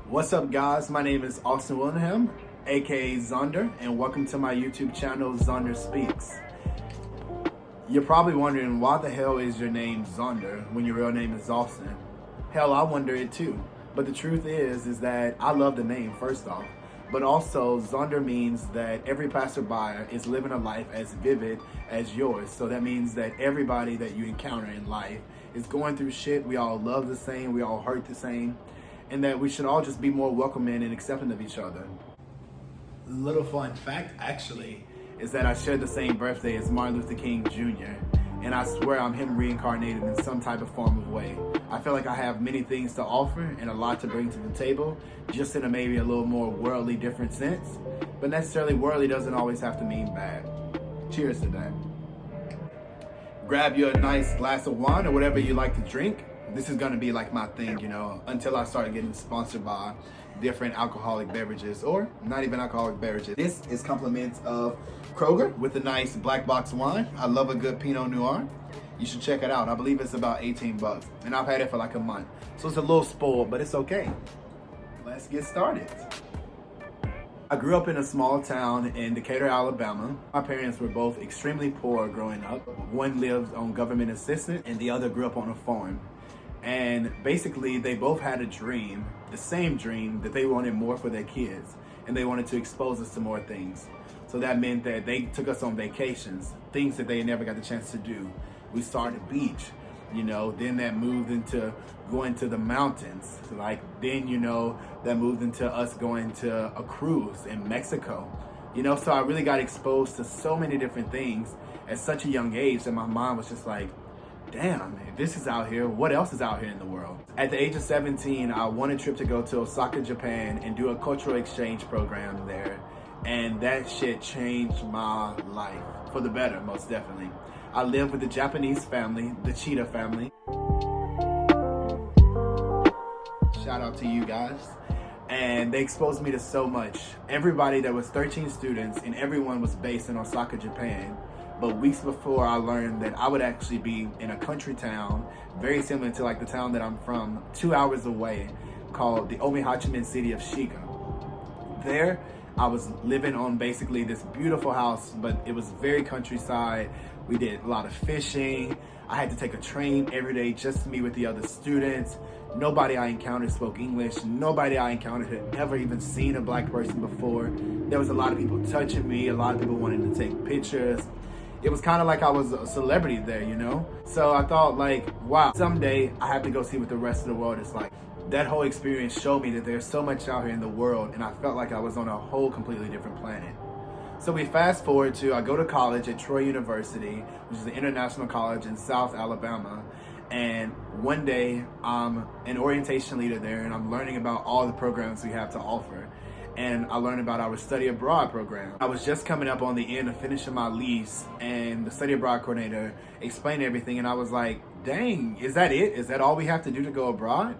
What's up, guys? My name is Austin Willingham, aka Sonder, and welcome to my YouTube channel, Sonder Speaks. You're probably wondering, why the hell is your name Sonder when your real name is Austin? Hell, I wonder it too. But the truth is that I love the name, first off. But also, Sonder means that every passerby is living a life as vivid as yours. So that means that everybody that you encounter in life is going through shit. We all love the same, we all hurt the same, and that we should all just be more welcoming and accepting of each other. Little fun fact, actually, is that I share the same birthday as Martin Luther King Jr., and I swear I'm him reincarnated in some type of form of way. I feel like I have many things to offer and a lot to bring to the table, just in a maybe a little more worldly different sense, but necessarily worldly doesn't always have to mean bad. Cheers to that. Grab you a nice glass of wine or whatever you like to drink. This is gonna be like my thing, until I start getting sponsored by different alcoholic beverages, or not even alcoholic beverages. This is compliments of Kroger with a nice black box wine. I love a good Pinot Noir. You should check it out. I believe it's about 18 bucks, and I've had it for like a month. So it's a little spoiled, but it's okay. Let's get started. I grew up in a small town in Decatur, Alabama. My parents were both extremely poor growing up. One lived on government assistance and the other grew up on a farm. And basically they both had a dream, the same dream, that they wanted more for their kids, and they wanted to expose us to more things. So that meant that they took us on vacations, things that they never got the chance to do. We started beach, then that moved into going to the mountains. That moved into us going to a cruise in Mexico. So I really got exposed to so many different things at such a young age that my mind was just like, damn, if this is out here, what else is out here in the world? At the age of 17, I won a trip to go to Osaka, Japan and do a cultural exchange program there. And that shit changed my life for the better, most definitely. I lived with the Japanese family, the Cheetah family. Shout out to you guys. And they exposed me to so much. Everybody, there was 13 students and everyone was based in Osaka, Japan. But weeks before, I learned that I would actually be in a country town, very similar to like the town that I'm from, 2 hours away, called the Omihachimen city of Shiga. There, I was living on basically this beautiful house, but it was very countryside. We did a lot of fishing. I had to take a train every day just to meet with the other students. Nobody I encountered spoke English. Nobody I encountered had ever even seen a black person before. There was a lot of people touching me. A lot of people wanting to take pictures. It was kind of like I was a celebrity there, So I thought like, wow, someday I have to go see what the rest of the world is like. That whole experience showed me that there's so much out here in the world, and I felt like I was on a whole completely different planet. So we fast forward to, I go to college at Troy University, which is an international college in South Alabama. And one day I'm an orientation leader there, and I'm learning about all the programs we have to offer. And I learned about our study abroad program. I was just coming up on the end of finishing my lease, and the study abroad coordinator explained everything, and I was like, dang, is that it? Is that all we have to do to go abroad?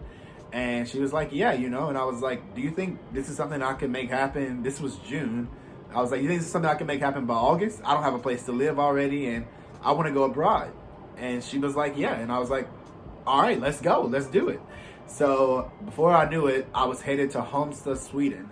And she was like, yeah, and I was like, do you think this is something I can make happen? This was June. I was like, you think this is something I can make happen by August? I don't have a place to live already, and I want to go abroad. And she was like, yeah. And I was like, all right, let's go. Let's do it. So before I knew it, I was headed to Halmstad, Sweden.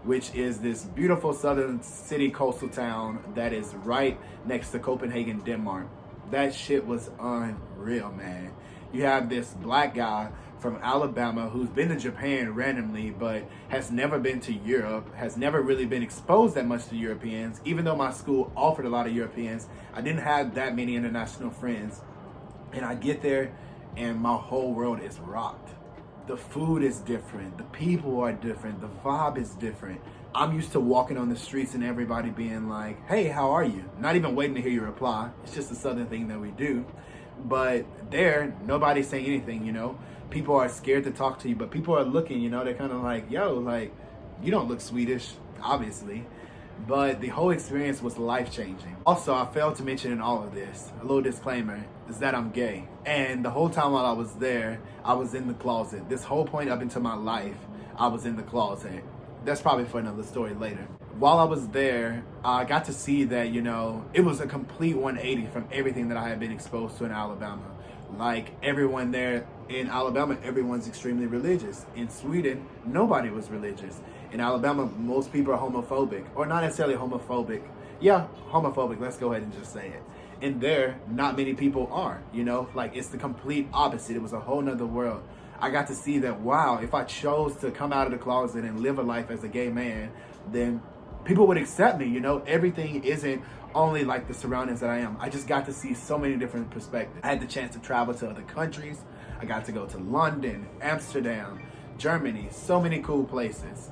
Which is this beautiful southern city coastal town that is right next to Copenhagen, Denmark. That shit was unreal, man. You have this black guy from Alabama who's been to Japan randomly, but has never been to Europe, has never really been exposed that much to Europeans. Even though my school offered a lot of Europeans, I didn't have that many international friends. And I get there and my whole world is rocked. The food is different, the people are different, the vibe is different. I'm used to walking on the streets and everybody being like, hey, how are you? Not even waiting to hear your reply. It's just a southern thing that we do. But there, nobody's saying anything, People are scared to talk to you, but people are looking, they're kind of like, yo, like, you don't look Swedish, obviously. But the whole experience was life-changing. Also, I failed to mention in all of this, a little disclaimer, is that I'm gay. And the whole time while I was there, I was in the closet. This whole point up into my life, I was in the closet. That's probably for another story later. while I was there, I got to see that, you know, it was a complete 180 from everything that I had been exposed to in Alabama. Like everyone there in Alabama, everyone's extremely religious. In Sweden, nobody was religious. In Alabama, most people are homophobic, or not necessarily homophobic. Yeah, homophobic, let's go ahead and just say it. And there, not many people are, you know, like it's the complete opposite. It was a whole nother world. I got to see that, wow, if I chose to come out of the closet and live a life as a gay man, then people would accept me, you know. Everything isn't only like the surroundings that I am. I just got to see so many different perspectives. I had the chance to travel to other countries. I got to go to London, Amsterdam, Germany, so many cool places.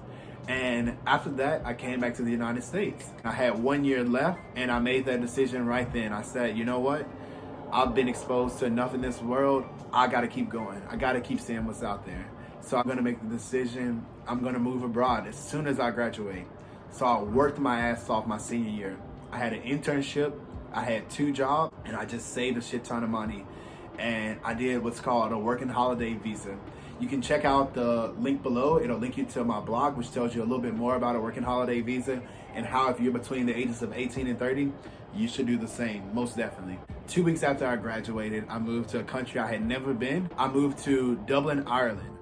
And after that, I came back to the United States. I had 1 year left, and I made that decision right then. I said, you know what? I've been exposed to enough in this world. I got to keep going. I got to keep seeing what's out there. So I'm going to make the decision. I'm going to move abroad as soon as I graduate. So I worked my ass off my senior year. I had an internship. I had 2 jobs, and I just saved a shit ton of money. And I did what's called a working holiday visa. You can check out the link below. It'll link you to my blog, which tells you a little bit more about a working holiday visa and how if you're between the ages of 18 and 30, you should do the same, most definitely. 2 weeks after I graduated, I moved to a country I had never been. I moved to Dublin, Ireland.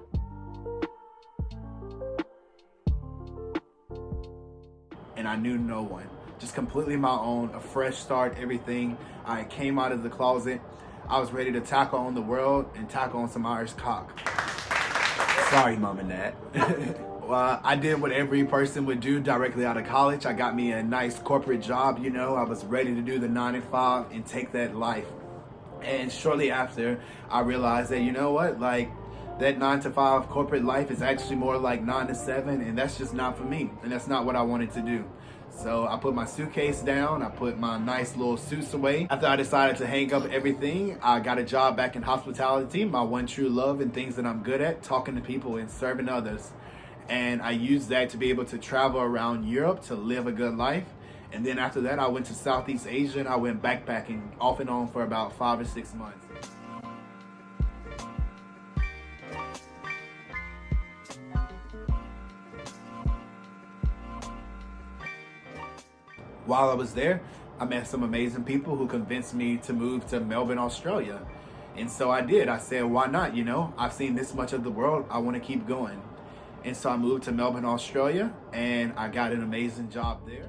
And I knew no one. Just completely my own, a fresh start, everything. I came out of the closet. I was ready to tackle on the world and tackle on some Irish cock. Sorry, mom and dad. I did what every person would do directly out of college. I got me a nice corporate job, you know. I was ready to do the 9 to 5 and take that life. And shortly after, I realized that, you know what, like that 9 to 5 corporate life is actually more like 9 to 7, and that's just not for me. And that's not what I wanted to do. So I put my suitcase down, I put my nice little suits away. After I decided to hang up everything, I got a job back in hospitality, my one true love and things that I'm good at, talking to people and serving others. And I used that to be able to travel around Europe to live a good life. And then after that, I went to Southeast Asia and I went backpacking off and on for about 5 or 6 months. While I was there, I met some amazing people who convinced me to move to Melbourne, Australia. And so I did. I said, why not? You know, I've seen this much of the world. I want to keep going. And so I moved to Melbourne, Australia, and I got an amazing job there.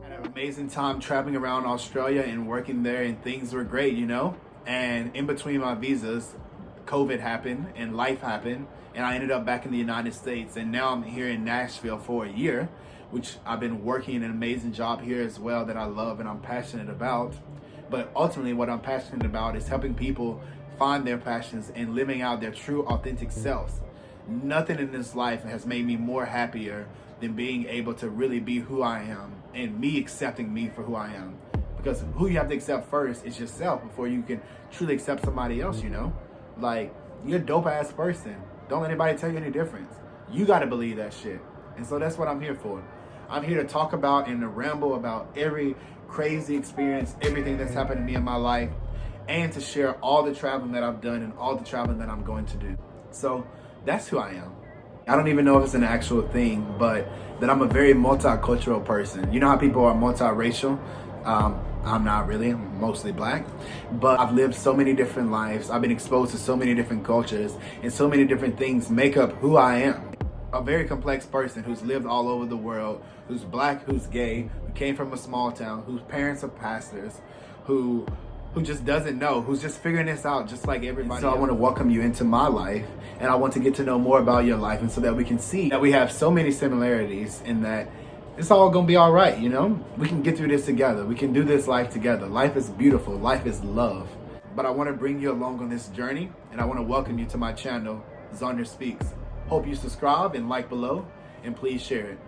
I had an amazing time traveling around Australia and working there, and things were great, you know. And in between my visas, COVID happened and life happened, and I ended up back in the United States. And now I'm here in Nashville for a year, which I've been working an amazing job here as well that I love and I'm passionate about. But ultimately what I'm passionate about is helping people find their passions and living out their true authentic selves. Nothing in this life has made me more happier than being able to really be who I am and me accepting me for who I am. Because who you have to accept first is yourself before you can truly accept somebody else, you know? Like, you're a dope ass person. Don't let anybody tell you any difference. You gotta believe that shit. And so that's what I'm here for. I'm here to talk about and to ramble about every crazy experience, everything that's happened to me in my life, and to share all the traveling that I've done and all the traveling that I'm going to do. So that's who I am. I don't even know if it's an actual thing, but that I'm a very multicultural person. You know how people are multiracial? I'm not really, I'm mostly black, but I've lived so many different lives. I've been exposed to so many different cultures, and so many different things make up who I am. A very complex person who's lived all over the world, who's black, who's gay, who came from a small town, whose parents are pastors, who just doesn't know, who's just figuring this out just like everybody else. I want to welcome you into my life, and I want to get to know more about your life, and so that we can see that we have so many similarities in that it's all gonna be all right, you know? We can get through this together. We can do this life together. Life is beautiful. Life is love. But I want to bring you along on this journey, and I want to welcome you to my channel, Sonder Speaks. Hope you subscribe and like below, and please share it.